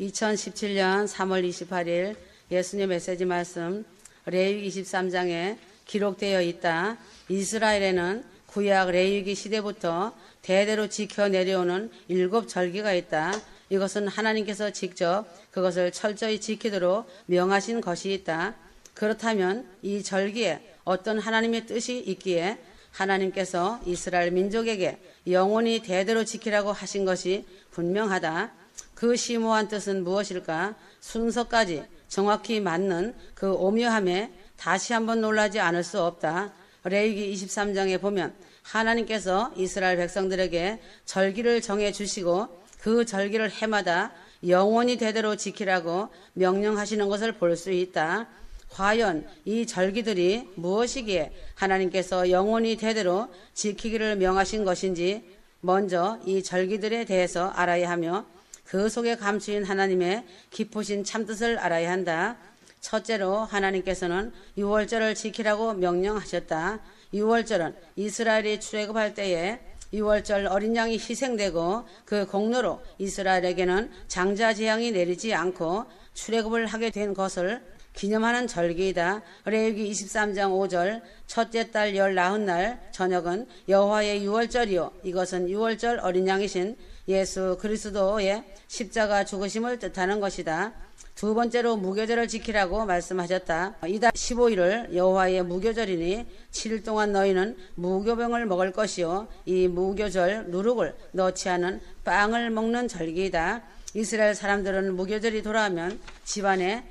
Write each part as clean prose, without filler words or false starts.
2017년 3월 28일 예수님 메시지 말씀 레위기 23장에 기록되어 있다. 이스라엘에는 구약 레위기 시대부터 대대로 지켜 내려오는 7절기가 있다. 이것은 하나님께서 직접 그것을 철저히 지키도록 명하신 것이 있다. 그렇다면 이 절기에 어떤 하나님의 뜻이 있기에 하나님께서 이스라엘 민족에게 영원히 대대로 지키라고 하신 것이 분명하다. 그 심오한 뜻은 무엇일까? 순서까지 정확히 맞는 그 오묘함에 다시 한번 놀라지 않을 수 없다. 레위기 23장에 보면 하나님께서 이스라엘 백성들에게 절기를 정해 주시고 그 절기를 해마다 영원히 대대로 지키라고 명령하시는 것을 볼 수 있다. 과연 이 절기들이 무엇이기에 하나님께서 영원히 대대로 지키기를 명하신 것인지 먼저 이 절기들에 대해서 알아야 하며 그 속에 감추인 하나님의 깊으신 참뜻을 알아야 한다. 첫째로 하나님께서는 유월절을 지키라고 명령하셨다. 유월절은 이스라엘이 출애굽할 때에 유월절 어린 양이 희생되고 그 공로로 이스라엘에게는 장자 재앙이 내리지 않고 출애굽을 하게 된 것을 기념하는 절기이다. 레위기 23장 5절 첫째 달 19날 저녁은 여호와의 유월절이요 이것은 유월절 어린 양이신 예수 그리스도의 십자가 죽으심을 뜻하는 것이다. 두 번째로 무교절을 지키라고 말씀하셨다. 이달 15일을 여호와의 무교절이니 7일 동안 너희는 무교병을 먹을 것이요 이 무교절 누룩을 넣지 않은 빵을 먹는 절기이다. 이스라엘 사람들은 무교절이 돌아오면 집안에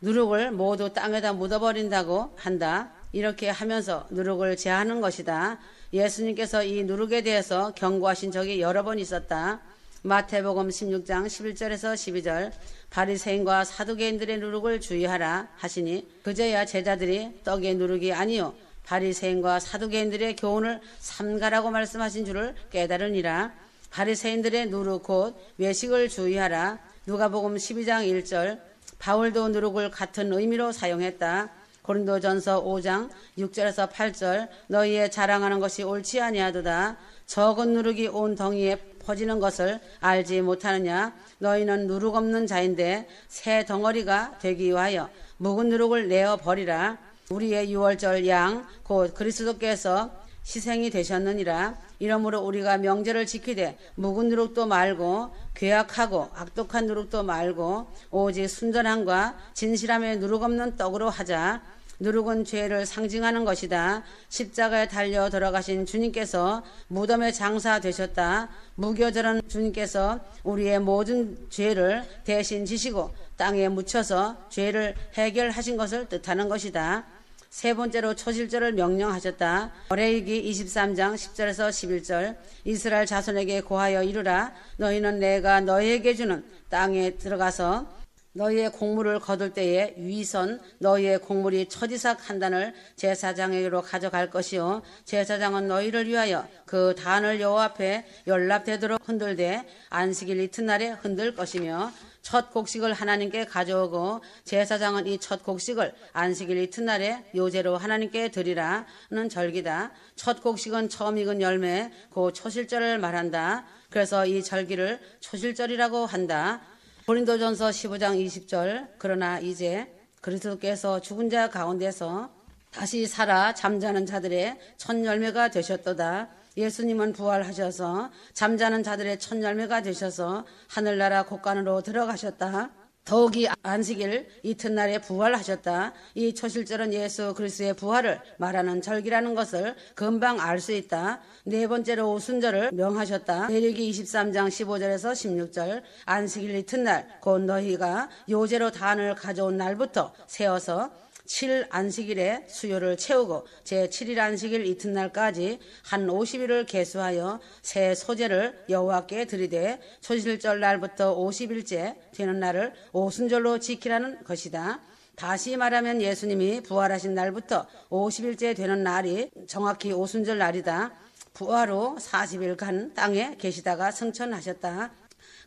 누룩을 모두 땅에다 묻어버린다고 한다. 이렇게 하면서 누룩을 제하는 것이다. 예수님께서 이 누룩에 대해서 경고하신 적이 여러 번 있었다. 마태복음 16장 11절에서 12절 바리새인과 사두개인들의 누룩을 주의하라 하시니 그제야 제자들이 떡의 누룩이 아니요 바리새인과 사두개인들의 교훈을 삼가라고 말씀하신 줄을 깨달으니라. 바리새인들의 누룩 곧 외식을 주의하라. 누가복음 12장 1절 바울도 누룩을 같은 의미로 사용했다. 고린도전서 5장 6절에서 8절 너희의 자랑하는 것이 옳지 아니하도다. 적은 누룩이 온 덩이에 퍼지는 것을 알지 못하느냐. 너희는 누룩 없는 자인데 새 덩어리가 되기 위하여 묵은 누룩을 내어 버리라. 우리의 유월절 양 곧 그리스도께서 희생이 되셨느니라. 이러므로 우리가 명절을 지키되 묵은 누룩도 말고 괴악하고 악독한 누룩도 말고 오직 순전함과 진실함의 누룩 없는 떡으로 하자. 누룩은 죄를 상징하는 것이다. 십자가에 달려 돌아가신 주님께서 무덤에 장사되셨다. 무교절은 주님께서 우리의 모든 죄를 대신 지시고 땅에 묻혀서 죄를 해결하신 것을 뜻하는 것이다. 세 번째로 초실절을 명령하셨다. 레위기 23장 10절에서 11절 이스라엘 자손에게 고하여 이르라. 너희는 내가 너희에게 주는 땅에 들어가서 너희의 곡물을 거둘 때에 위선 너희의 곡물이 첫 이삭 한 단을 제사장에게로 가져갈 것이요 제사장은 너희를 위하여 그 단을 여호와 앞에 연락되도록 흔들되 안식일 이튿날에 흔들 것이며 첫 곡식을 하나님께 가져오고 제사장은 이 첫 곡식을 안식일 이튿날에 요제로 하나님께 드리라는 절기다. 첫 곡식은 처음 익은 열매 그 초실절을 말한다. 그래서 이 절기를 초실절이라고 한다. 고린도전서 15장 20절 그러나 이제 그리스도께서 죽은 자 가운데서 다시 살아 잠자는 자들의 첫 열매가 되셨도다. 예수님은 부활하셔서 잠자는 자들의 첫 열매가 되셔서 하늘나라 곳간으로 들어가셨다. 더욱이 안식일 이튿날에 부활하셨다. 이 초실절은 예수 그리스도의 부활을 말하는 절기라는 것을 금방 알 수 있다. 네 번째로 오순절을 명하셨다. 레위기 23장 15절에서 16절 안식일 이튿날 곧 너희가 요제로 단을 가져온 날부터 세어서 7 안식일에 수요를 채우고 제7일 안식일 이튿날까지 한 50일을 계수하여 새 소제를 여호와께 드리되 초실절 날부터 50일째 되는 날을 오순절로 지키라는 것이다. 다시 말하면 예수님이 부활하신 날부터 50일째 되는 날이 정확히 오순절 날이다. 부활 후 40일간 땅에 계시다가 승천하셨다.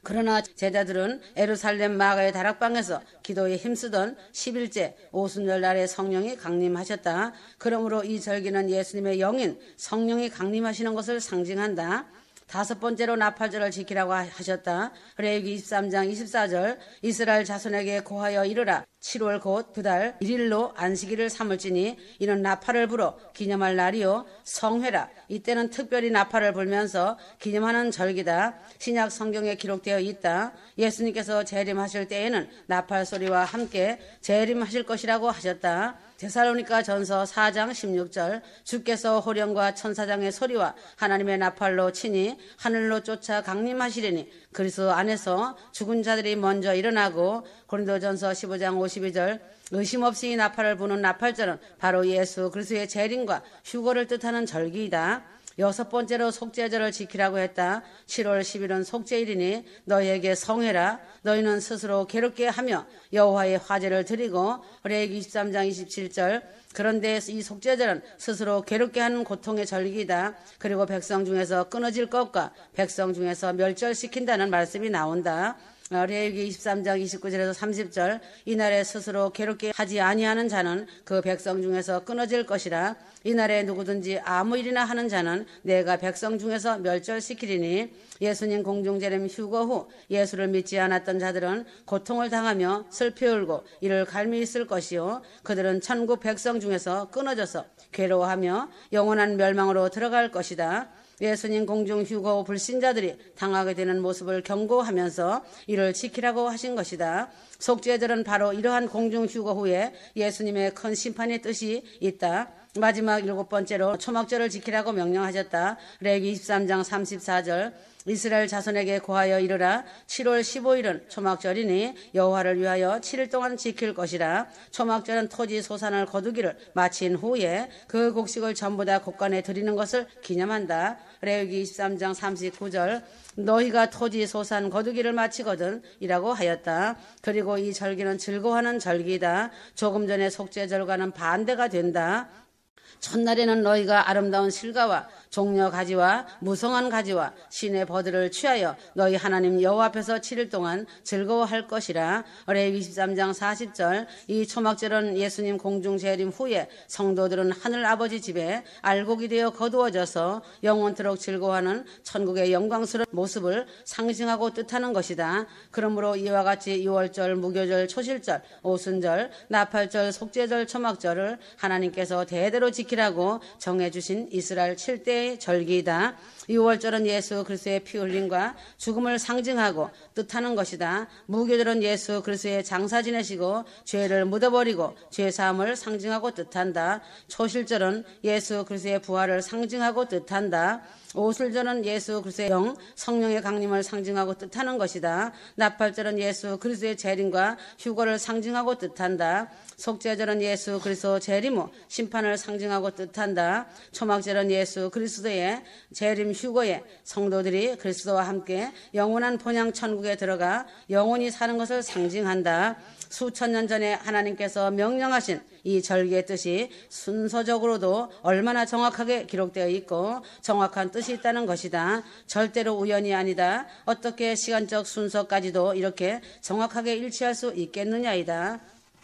그러나 제자들은 예루살렘 마가의 다락방에서 기도에 힘쓰던 10일째 오순절 날에 성령이 강림하셨다. 그러므로 이 절기는 예수님의 영인 성령이 강림하시는 것을 상징한다. 다섯 번째로 나팔절을 지키라고 하셨다. 레위기 23장 24절 이스라엘 자손에게 고하여 이르라. 7월 곧 그달 1일로 안식일을 삼을지니 이는 나팔을 불어 기념할 날이요 성회라. 이때는 특별히 나팔을 불면서 기념하는 절기다. 신약 성경에 기록되어 있다. 예수님께서 재림하실 때에는 나팔 소리와 함께 재림하실 것이라고 하셨다. 데살로니가 전서 4장 16절 주께서 호령과 천사장의 소리와 하나님의 나팔로 치니 하늘로 쫓아 강림하시리니 그리스도 안에서 죽은 자들이 먼저 일어나고 고린도전서 15장 52절 의심 없이 이 나팔을 부는 나팔절은 바로 예수 그리스도의 재림과 휴거를 뜻하는 절기이다. 여섯 번째로 속죄절을 지키라고 했다. 7월 10일은 속죄일이니 너희에게 성회라. 너희는 스스로 괴롭게 하며 여호와의 화제를 드리고 레위기 23장 27절 그런데 이 속죄절은 스스로 괴롭게 하는 고통의 절기이다. 그리고 백성 중에서 끊어질 것과 백성 중에서 멸절시킨다는 말씀이 나온다. 레위기 23장 29절에서 30절 이날에 스스로 괴롭게 하지 아니하는 자는 그 백성 중에서 끊어질 것이라. 이날에 누구든지 아무 일이나 하는 자는 내가 백성 중에서 멸절시키리니 예수님 공중재림 휴거 후 예수를 믿지 않았던 자들은 고통을 당하며 슬피 울고 이를 갈미 있을 것이요 그들은 천국 백성 중에서 끊어져서 괴로워하며 영원한 멸망으로 들어갈 것이다. 예수님 공중 휴거 후 불신자들이 당하게 되는 모습을 경고하면서 이를 지키라고 하신 것이다. 속죄절은 바로 이러한 공중 휴거 후에 예수님의 큰 심판의 뜻이 있다. 마지막 일곱 번째로 초막절을 지키라고 명령하셨다. 레위기 23장 34절 이스라엘 자손에게 고하여 이르라. 7월 15일은 초막절이니 여호와를 위하여 7일 동안 지킬 것이라. 초막절은 토지 소산을 거두기를 마친 후에 그 곡식을 전부 다 곳간에 드리는 것을 기념한다. 레위기 23장 39절 너희가 토지 소산 거두기를 마치거든 이라고 하였다. 그리고 이 절기는 즐거워하는 절기이다. 조금 전에 속죄절과는 반대가 된다. 첫날에는 너희가 아름다운 실과와 종려 가지와 무성한 가지와 신의 버들을 취하여 너희 하나님 여호와 앞에서 7일 동안 즐거워할 것이라. 레위기 23장 40절 이 초막절은 예수님 공중 재림 후에 성도들은 하늘 아버지 집에 알곡이 되어 거두어져서 영원토록 즐거워하는 천국의 영광스러운 모습을 상징하고 뜻하는 것이다. 그러므로 이와 같이 6월절, 무교절, 초실절, 오순절, 나팔절, 속죄절, 초막절을 하나님께서 대대로 지키라고 정해주신 이스라엘 7대의 절기이다. 6월절은 예수 그리스도의 피 흘림과 죽음을 상징하고 뜻하는 것이다. 무교절은 예수 그리스도의 장사 지내시고 죄를 묻어버리고 죄사함을 상징하고 뜻한다. 초실절은 예수 그리스도의 부활을 상징하고 뜻한다. 오술절은 예수 그리스도의 영, 성령의 강림을 상징하고 뜻하는 것이다. 나팔절은 예수 그리스도의 재림과 휴거를 상징하고 뜻한다. 속죄절은 예수 그리스도 재림 후 심판을 상징하고 뜻한다. 초막절은 예수 그리스도의 재림 휴거에 성도들이 그리스도와 함께 영원한 본향 천국에 들어가 영원히 사는 것을 상징한다. 수천 년 전에 하나님께서 명령하신 이 절기의 뜻이 순서적으로도 얼마나 정확하게 기록되어 있고 정확한 뜻이 있다는 것이다. 절대로 우연이 아니다. 어떻게 시간적 순서까지도 이렇게 정확하게 일치할 수 있겠느냐이다.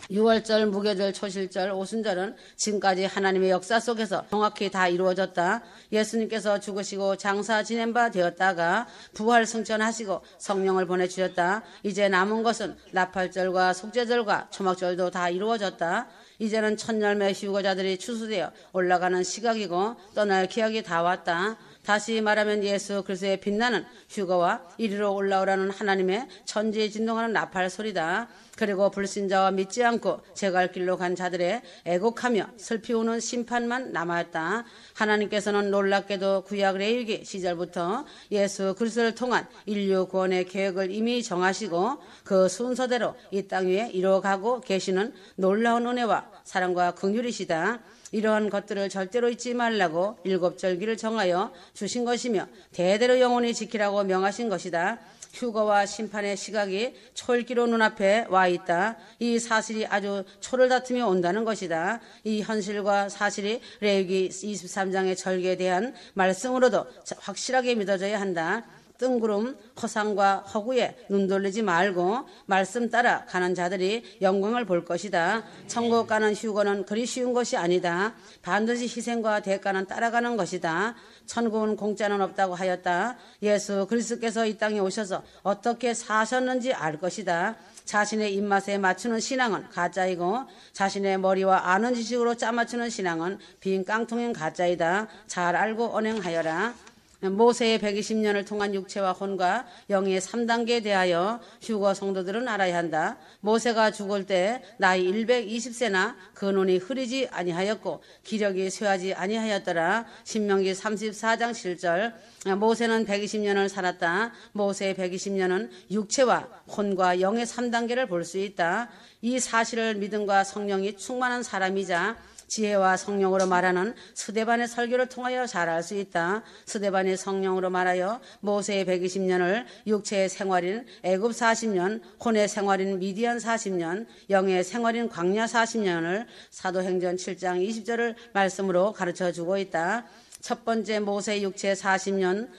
6월절, 무교절, 초실절, 오순절은 지금까지 하나님의 역사 속에서 정확히 다 이루어졌다. 예수님께서 죽으시고 장사 지낸 바 되었다가 부활 승천하시고 성령을 보내주셨다. 이제 남은 것은 나팔절과 속죄절과 초막절도 다 이루어졌다. 이제는 첫 열매 휴거자들이 추수되어 올라가는 시각이고 떠날 기약이 다 왔다. 다시 말하면 예수 그리스도의 빛나는 휴거와 이리로 올라오라는 하나님의 천지에 진동하는 나팔 소리다. 그리고 불신자와 믿지 않고 제갈 길로 간 자들의 애곡하며 슬피 우는 심판만 남았다. 하나님께서는 놀랍게도 구약 레위기 시절부터 예수 그리스도를 통한 인류 구원의 계획을 이미 정하시고 그 순서대로 이 땅 위에 이루어가고 계시는 놀라운 은혜와 사랑과 긍휼이시다. 이러한 것들을 절대로 잊지 말라고 일곱 절기를 정하여 주신 것이며 대대로 영원히 지키라고 명하신 것이다. 휴거와 심판의 시각이 초읽기로 눈앞에 와 있다. 이 사실이 아주 초를 다투며 온다는 것이다. 이 현실과 사실이 레위기 23장의 절기에 대한 말씀으로도 확실하게 믿어져야 한다. 뜬구름 허상과 허구에 눈 돌리지 말고 말씀 따라 가는 자들이 영광을 볼 것이다. 천국 가는 휴거는 그리 쉬운 것이 아니다. 반드시 희생과 대가는 따라가는 것이다. 천국은 공짜는 없다고 하였다. 예수 그리스도께서 이 땅에 오셔서 어떻게 사셨는지 알 것이다. 자신의 입맛에 맞추는 신앙은 가짜이고 자신의 머리와 아는 지식으로 짜맞추는 신앙은 빈 깡통인 가짜이다. 잘 알고 언행하여라. 모세의 120년을 통한 육체와 혼과 영의 3단계에 대하여 휴거 성도들은 알아야 한다. 모세가 죽을 때 나이 120세나 그 눈이 흐리지 아니하였고 기력이 쇠하지 아니하였더라. 신명기 34장 7절. 모세는 120년을 살았다. 모세의 120년은 육체와 혼과 영의 3단계를 볼 수 있다. 이 사실을 믿음과 성령이 충만한 사람이자 지혜와 성령으로 말하는 스데반의 설교를 통하여 잘 알 수 있다. 스데반이 성령으로 말하여 모세의 120년을 육체의 생활인 애굽 40년, 혼의 생활인 미디안 40년, 영의 생활인 광야 40년을 사도행전 7장 20절을 말씀으로 가르쳐주고 있다. 첫 번째 모세 육체 40년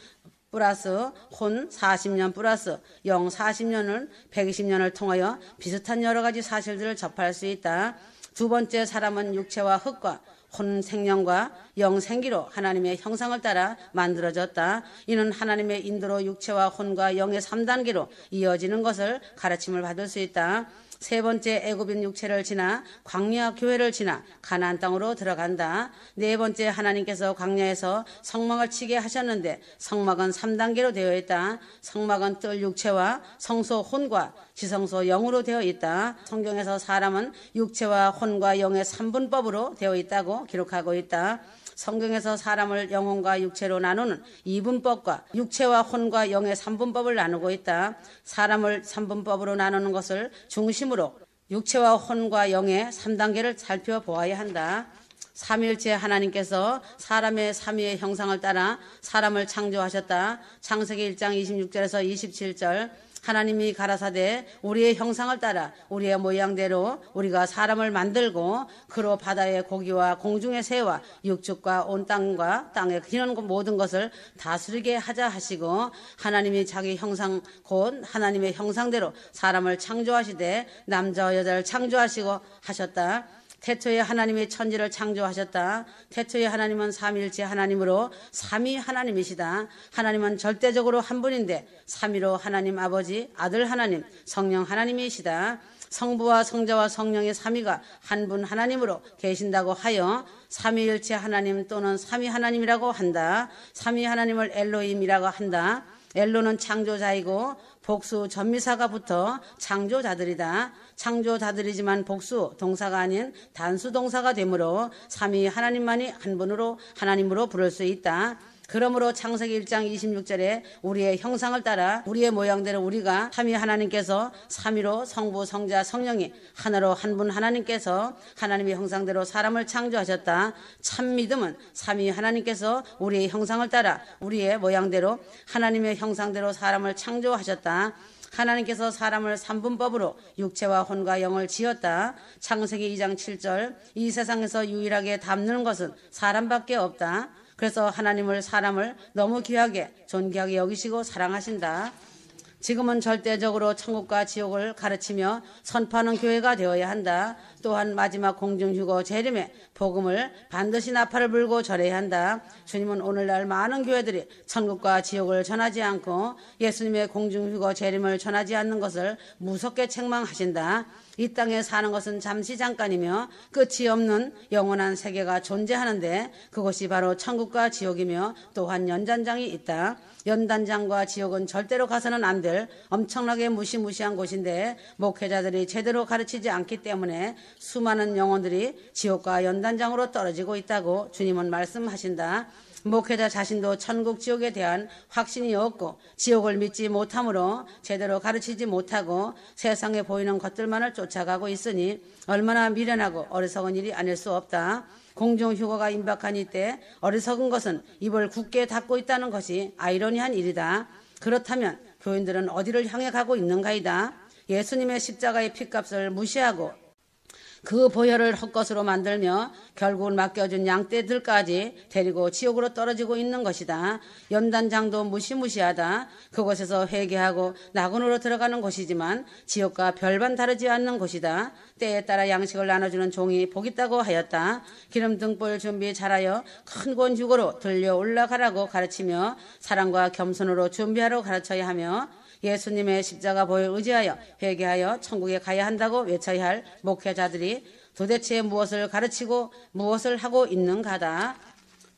플러스 혼 40년 플러스 영 40년을 120년을 통하여 비슷한 여러 가지 사실들을 접할 수 있다. 두 번째 사람은 육체와 흙과 혼 생명과 영 생기로 하나님의 형상을 따라 만들어졌다. 이는 하나님의 인도로 육체와 혼과 영의 3단계로 이어지는 것을 가르침을 받을 수 있다. 세 번째 애굽인 육체를 지나 광야 교회를 지나 가나안 땅으로 들어간다. 네 번째 하나님께서 광야에서 성막을 치게 하셨는데 성막은 3단계로 되어 있다. 성막은 뜰 육체와 성소 혼과 지성소 영으로 되어 있다. 성경에서 사람은 육체와 혼과 영의 3분법으로 되어 있다고 기록하고 있다. 성경에서 사람을 영혼과 육체로 나누는 2분법과 육체와 혼과 영의 3분법을 나누고 있다. 사람을 3분법으로 나누는 것을 중심으로 육체와 혼과 영의 3단계를 살펴보아야 한다. 삼위일체 하나님께서 사람의 삼위의 형상을 따라 사람을 창조하셨다. 창세기 1장 26절에서 27절. 하나님이 가라사대 우리의 형상을 따라 우리의 모양대로 우리가 사람을 만들고 그로 바다의 고기와 공중의 새와 육축과 온 땅과 땅에 기는 모든 것을 다스리게 하자 하시고 하나님이 자기 형상 곧 하나님의 형상대로 사람을 창조하시되 남자와 여자를 창조하시고 하셨다. 태초에 하나님이 천지를 창조하셨다. 태초에 하나님은 삼위일체 하나님으로 삼위 하나님이시다. 하나님은 절대적으로 한 분인데 삼위로 하나님 아버지, 아들 하나님, 성령 하나님이시다. 성부와 성자와 성령의 삼위가 한 분 하나님으로 계신다고 하여 삼위일체 하나님 또는 삼위 하나님이라고 한다. 삼위 하나님을 엘로힘이라고 한다. 엘로는 창조자이고 복수 전미사가 붙어 창조자들이다. 창조자들이지만 복수 동사가 아닌 단수 동사가 되므로 삼위 하나님만이 한 분으로 하나님으로 부를 수 있다. 그러므로 창세기 1장 26절에 우리의 형상을 따라 우리의 모양대로 우리가 삼위 하나님께서 삼위로 성부, 성자, 성령이 하나로 한 분 하나님께서 하나님의 형상대로 사람을 창조하셨다. 참 믿음은 삼위 하나님께서 우리의 형상을 따라 우리의 모양대로 하나님의 형상대로 사람을 창조하셨다. 하나님께서 사람을 3분법으로 육체와 혼과 영을 지었다. 창세기 2장 7절. 이 세상에서 유일하게 닮는 것은 사람밖에 없다. 그래서 하나님을 사람을 너무 귀하게 존귀하게 여기시고 사랑하신다. 지금은 절대적으로 천국과 지옥을 가르치며 선포하는 교회가 되어야 한다. 또한 마지막 공중휴거 재림에 복음을 반드시 나팔을 불고 전해야 한다. 주님은 오늘날 많은 교회들이 천국과 지옥을 전하지 않고 예수님의 공중휴거 재림을 전하지 않는 것을 무섭게 책망하신다. 이 땅에 사는 것은 잠시 잠깐이며 끝이 없는 영원한 세계가 존재하는데 그것이 바로 천국과 지옥이며 또한 연단장이 있다. 연단장과 지옥은 절대로 가서는 안 될 엄청나게 무시무시한 곳인데 목회자들이 제대로 가르치지 않기 때문에 수많은 영혼들이 지옥과 연단장으로 떨어지고 있다고 주님은 말씀하신다. 목회자 자신도 천국 지옥에 대한 확신이 없고 지옥을 믿지 못함으로 제대로 가르치지 못하고 세상에 보이는 것들만을 쫓아가고 있으니 얼마나 미련하고 어리석은 일이 아닐 수 없다. 공중휴거가 임박한 이때 어리석은 것은 입을 굳게 닫고 있다는 것이 아이러니한 일이다. 그렇다면 교인들은 어디를 향해 가고 있는가이다. 예수님의 십자가의 핏값을 무시하고 그 보혈을 헛것으로 만들며 결국은 맡겨준 양떼들까지 데리고 지옥으로 떨어지고 있는 것이다. 연단장도 무시무시하다. 그곳에서 회개하고 낙원으로 들어가는 곳이지만 지옥과 별반 다르지 않는 곳이다. 때에 따라 양식을 나눠주는 종이 복 있다고 하였다. 기름 등불 준비 잘하여 큰 권유고로 들려 올라가라고 가르치며 사랑과 겸손으로 준비하러 가르쳐야 하며 예수님의 십자가 보혈 의지하여 회개하여 천국에 가야 한다고 외쳐야 할 목회자들이 도대체 무엇을 가르치고 무엇을 하고 있는가다.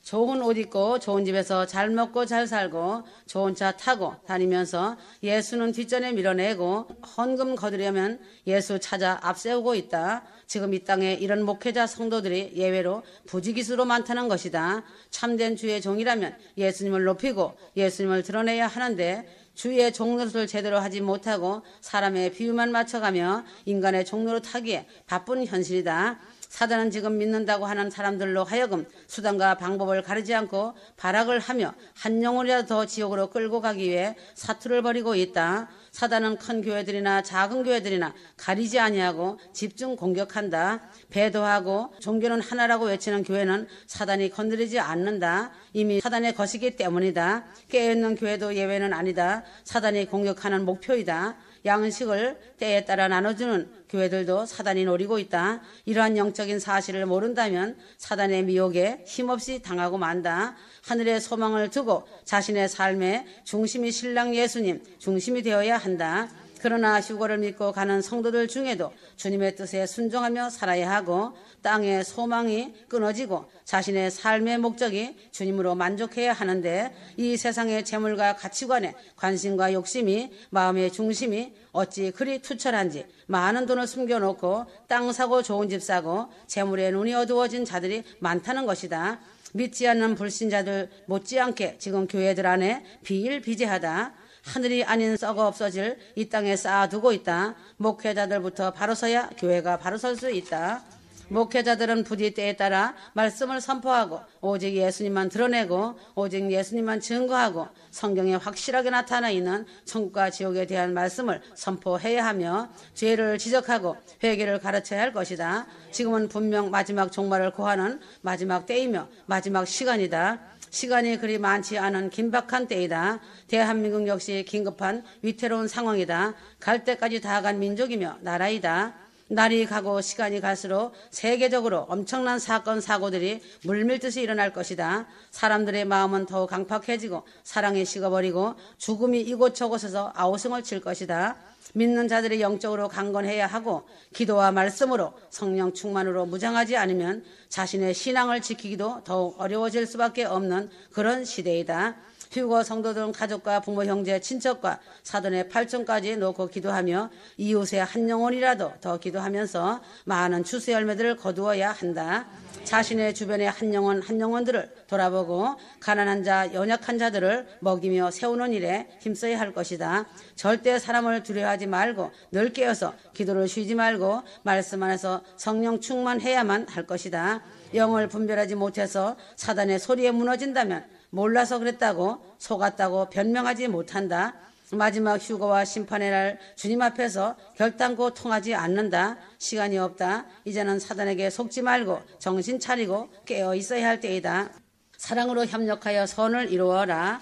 좋은 옷 입고 좋은 집에서 잘 먹고 잘 살고 좋은 차 타고 다니면서 예수는 뒷전에 밀어내고 헌금 거두려면 예수 찾아 앞세우고 있다. 지금 이 땅에 이런 목회자 성도들이 예외로 부지기수로 많다는 것이다. 참된 주의 종이라면 예수님을 높이고 예수님을 드러내야 하는데 주의 종노릇을 제대로 하지 못하고 사람의 비유만 맞춰가며 인간의 종노릇 하기에 바쁜 현실이다. 사단은 지금 믿는다고 하는 사람들로 하여금 수단과 방법을 가리지 않고 발악을 하며 한 영혼이라도 더 지옥으로 끌고 가기 위해 사투를 벌이고 있다. 사단은 큰 교회들이나 작은 교회들이나 가리지 아니하고 집중 공격한다. 배도하고 종교는 하나라고 외치는 교회는 사단이 건드리지 않는다. 이미 사단의 것이기 때문이다. 깨어있는 교회도 예외는 아니다. 사단이 공격하는 목표이다. 양식을 때에 따라 나눠주는 교회들도 사단이 노리고 있다. 이러한 영적인 사실을 모른다면 사단의 미혹에 힘없이 당하고 만다. 하늘의 소망을 두고 자신의 삶의 중심이 신랑 예수님 중심이 되어야 한다. 그러나 휴거를 믿고 가는 성도들 중에도 주님의 뜻에 순종하며 살아야 하고 땅의 소망이 끊어지고 자신의 삶의 목적이 주님으로 만족해야 하는데 이 세상의 재물과 가치관에 관심과 욕심이 마음의 중심이 어찌 그리 투철한지 많은 돈을 숨겨놓고 땅 사고 좋은 집 사고 재물에 눈이 어두워진 자들이 많다는 것이다. 믿지 않는 불신자들 못지않게 지금 교회들 안에 비일비재하다. 하늘이 아닌 썩어 없어질 이 땅에 쌓아두고 있다. 목회자들부터 바로 서야 교회가 바로 설 수 있다. 목회자들은 부디 때에 따라 말씀을 선포하고 오직 예수님만 드러내고 오직 예수님만 증거하고 성경에 확실하게 나타나 있는 천국과 지옥에 대한 말씀을 선포해야 하며 죄를 지적하고 회개를 가르쳐야 할 것이다. 지금은 분명 마지막 종말을 고하는 마지막 때이며 마지막 시간이다. 시간이 그리 많지 않은 긴박한 때이다. 대한민국 역시 긴급한 위태로운 상황이다. 갈 때까지 다간 민족이며 나라이다. 날이 가고 시간이 갈수록 세계적으로 엄청난 사건 사고들이 물밀듯이 일어날 것이다. 사람들의 마음은 더욱 강팍해지고 사랑이 식어버리고 죽음이 이곳저곳에서 아우성을 칠 것이다. 믿는 자들이 영적으로 강건해야 하고 기도와 말씀으로 성령 충만으로 무장하지 않으면 자신의 신앙을 지키기도 더욱 어려워질 수밖에 없는 그런 시대이다. 휴거 성도들은 가족과 부모, 형제, 친척과 사돈의 팔촌까지 놓고 기도하며 이웃의 한 영혼이라도 더 기도하면서 많은 추수 열매들을 거두어야 한다. 자신의 주변의 한 영혼들을 돌아보고 가난한 자, 연약한 자들을 먹이며 세우는 일에 힘써야 할 것이다. 절대 사람을 두려워하지 말고 늘 깨어서 기도를 쉬지 말고 말씀 안에서 성령 충만해야만 할 것이다. 영을 분별하지 못해서 사단의 소리에 무너진다면 몰라서 그랬다고 속았다고 변명하지 못한다. 마지막 휴거와 심판의 날 주님 앞에서 결단코 통하지 않는다. 시간이 없다. 이제는 사단에게 속지 말고 정신 차리고 깨어 있어야 할 때이다. 사랑으로 협력하여 선을 이루어라.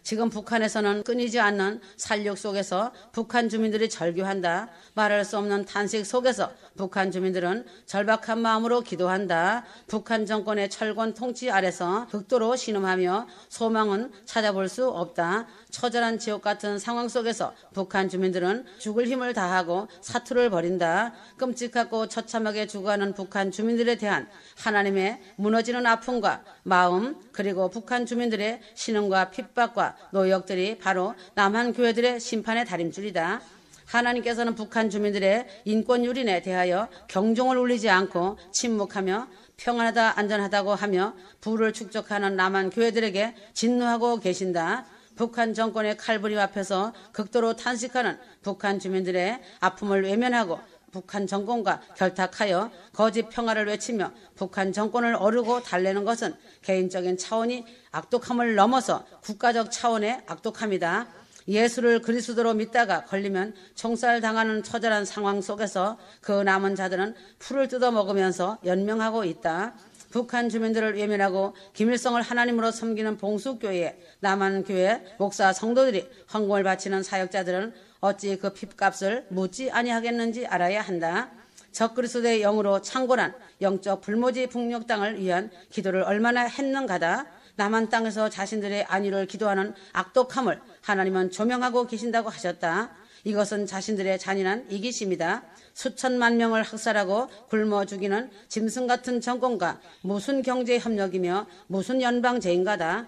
지금 북한에서는 끊이지 않는 살육 속에서 북한 주민들이 절규한다. 말할 수 없는 탄식 속에서 북한 주민들은 절박한 마음으로 기도한다. 북한 정권의 철권 통치 아래서 극도로 신음하며 소망은 찾아볼 수 없다. 처절한 지옥 같은 상황 속에서 북한 주민들은 죽을 힘을 다하고 사투를 벌인다. 끔찍하고 처참하게 죽어가는 북한 주민들에 대한 하나님의 무너지는 아픔과 마음 그리고 북한 주민들의 신음과 핍박과 노역들이 바로 남한 교회들의 심판의 다림줄이다. 하나님께서는 북한 주민들의 인권 유린에 대하여 경종을 울리지 않고 침묵하며 평안하다 안전하다고 하며 부를 축적하는 남한 교회들에게 진노하고 계신다. 북한 정권의 칼부림 앞에서 극도로 탄식하는 북한 주민들의 아픔을 외면하고 북한 정권과 결탁하여 거짓 평화를 외치며 북한 정권을 어르고 달래는 것은 개인적인 차원이 악독함을 넘어서 국가적 차원의 악독함이다. 예수를 그리스도로 믿다가 걸리면 총살당하는 처절한 상황 속에서 그 남은 자들은 풀을 뜯어먹으면서 연명하고 있다. 북한 주민들을 외면하고 김일성을 하나님으로 섬기는 봉숙교회, 남한교회, 목사, 성도들이 헌금을 바치는 사역자들은 어찌 그 핏값을 묻지 아니하겠는지 알아야 한다. 적그리스도의 영으로 창궐한 영적 불모지 북녘 땅을 위한 기도를 얼마나 했는가다. 남한 땅에서 자신들의 안위를 기도하는 악독함을 하나님은 조명하고 계신다고 하셨다. 이것은 자신들의 잔인한 이기심이다. 수천만 명을 학살하고 굶어 죽이는 짐승 같은 정권과 무슨 경제 협력이며 무슨 연방제인가다.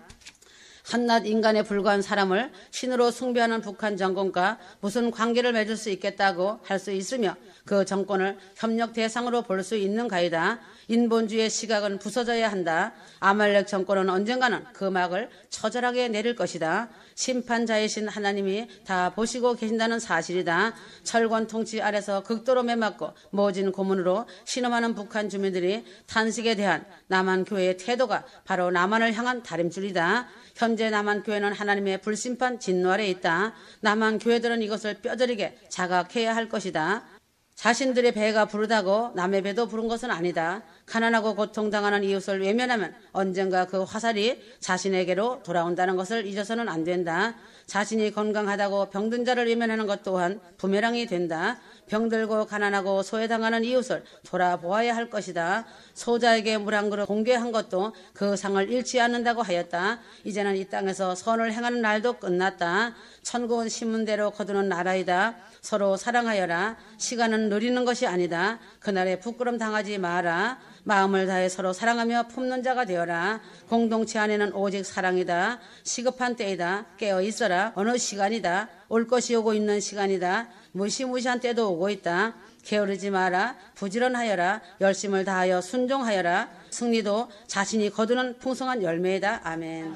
한낱 인간에 불과한 사람을 신으로 숭배하는 북한 정권과 무슨 관계를 맺을 수 있겠다고 할 수 있으며 그 정권을 협력 대상으로 볼 수 있는가이다. 인본주의의 시각은 부서져야 한다. 아말렉 정권은 언젠가는 그 막을 처절하게 내릴 것이다. 심판자이신 하나님이 다 보시고 계신다는 사실이다. 철권 통치 아래서 극도로 매맞고 모진 고문으로 신음하는 북한 주민들이 탄식에 대한 남한교회의 태도가 바로 남한을 향한 다림줄이다. 현재 남한교회는 하나님의 불심판 진노 아래 있다. 남한교회들은 이것을 뼈저리게 자각해야 할 것이다. 자신들의 배가 부르다고 남의 배도 부른 것은 아니다. 가난하고 고통당하는 이웃을 외면하면 언젠가 그 화살이 자신에게로 돌아온다는 것을 잊어서는 안 된다. 자신이 건강하다고 병든 자를 외면하는 것 또한 부메랑이 된다. 병들고 가난하고 소외당하는 이웃을 돌아보아야 할 것이다. 소자에게 물 한 그릇 공개한 것도 그 상을 잃지 않는다고 하였다. 이제는 이 땅에서 선을 행하는 날도 끝났다. 천국은 신문대로 거두는 나라이다. 서로 사랑하여라. 시간은 느리는 것이 아니다. 그날에 부끄럼 당하지 마라. 마음을 다해 서로 사랑하며 품는 자가 되어라. 공동체 안에는 오직 사랑이다. 시급한 때이다. 깨어 있어라. 어느 시간이다. 올 것이 오고 있는 시간이다. 무시무시한 때도 오고 있다. 게으르지 마라. 부지런하여라. 열심을 다하여 순종하여라. 승리도 자신이 거두는 풍성한 열매이다. 아멘.